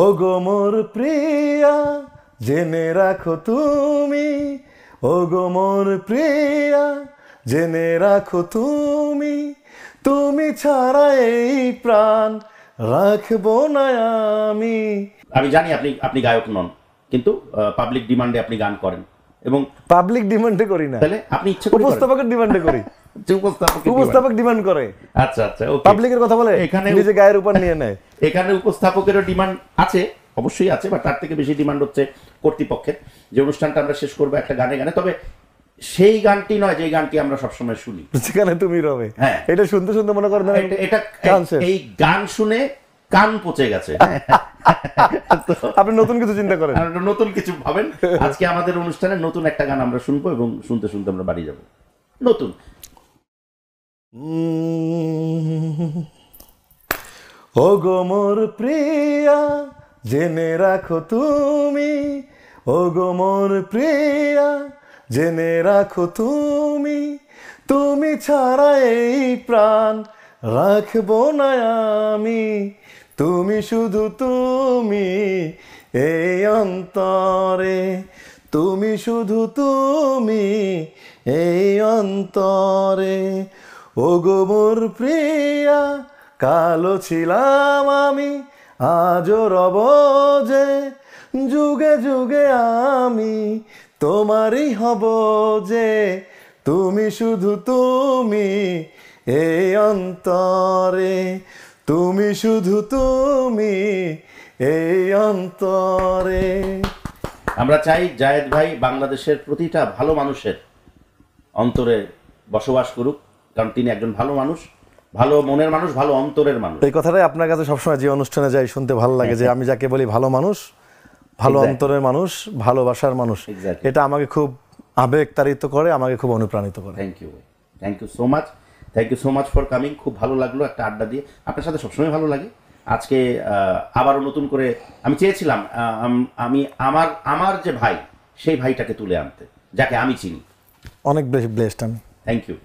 ও গো মোর প্রিয়া জেনে রাখো তুমি, ও গো মোর প্রিয়া জেনে রাখো তুমি, তুমি ছাড়া এই প্রাণ রাখবো না আমি। আমি জানি আপনি আপনি গায়ক নন, কিন্তু পাবলিক ডিমান্ডে আপনি গান করেন এবং পাবলিক ডিমান্ডে করি না, তাহলে আপনি ইচ্ছে করে করেন। উপস্থাপকের ডিমান্ডে করি। উপস্থাপক ডিমান্ড করে, আচ্ছা আচ্ছা, ওকে। পাবলিকের কথা বলে এখানে নিজে গায়ের উপর নিয়ে নেয়। এখানে উপস্থাপকেরও ডিমান্ড আছে, অবশ্যই আছে, বা তার থেকে বেশি ডিমান্ড হচ্ছে কর্তৃপক্ষের। যে অনুষ্ঠানটা আমরা শেষ করবো একটা গানে গানে, তবে সেই গানটি নয় যে গানটি আমরা সবসময় শুনি, যেখানে তুমি রবে। হ্যাঁ, এটা শুনতে শুনতে মনে করেন এটা এই গান শুনে কান পচে গেছে। আপনি নতুন কিছু চিন্তা করেন, নতুন কিছু ভাবেন। আজকে আমাদের অনুষ্ঠানে নতুন একটা গান আমরা শুনবো এবং শুনতে শুনতে আমরা বাড়ি যাব। নতুন ও গো মোর প্রিয়া জেনে রাখো তুমি, ও গো মোর প্রিয়া জেনে রাখো তুমি, তুমি ছাড়া এই প্রাণ রাখবো না আমি। তুমি শুধু তুমি এই অন্তরে, তুমি শুধু তুমি এই অন্তরে। ও গো মোর প্রিয়া কালো ছিলাম আমি, আজও রব যে, যুগে যুগে আমি তোমারই হব যে। তুমি শুধু তুমি এই অন্তরে, তুমি শুধু তুমি এই অন্তরে। আমরা চাই জায়েদ ভাই বাংলাদেশের প্রতিটা ভালো মানুষের অন্তরে বসবাস করুক, কারণ তিনি একজন ভালো মানুষ, ভালো মনের মানুষ, ভালো অন্তরের মানুষ। এই কথাটাই আপনার কাছে সবসময় যে অনুষ্ঠানে যাই শুনতে ভালো লাগে, যে আমি যাকে বলি ভালো মানুষ, ভালো অন্তরের মানুষ, ভালোবাসার মানুষ, এটা আমাকে খুব আবেগ তাড়িত করে, আমাকে খুব অনুপ্রাণিত করে। Thank you, thank you so much, thank you so much for coming. খুব ভালো লাগলো একটা আড্ডা দিয়ে, আপনার সাথে সবসময় ভালো লাগে। আজকে আবারও নতুন করে আমি চেয়েছিলাম আমি আমার যে ভাই, সেই ভাইটাকে তুলে আনতে, যাকে আমি চিনি। অনেক বেশি ব্লেসড আমি। Thank you.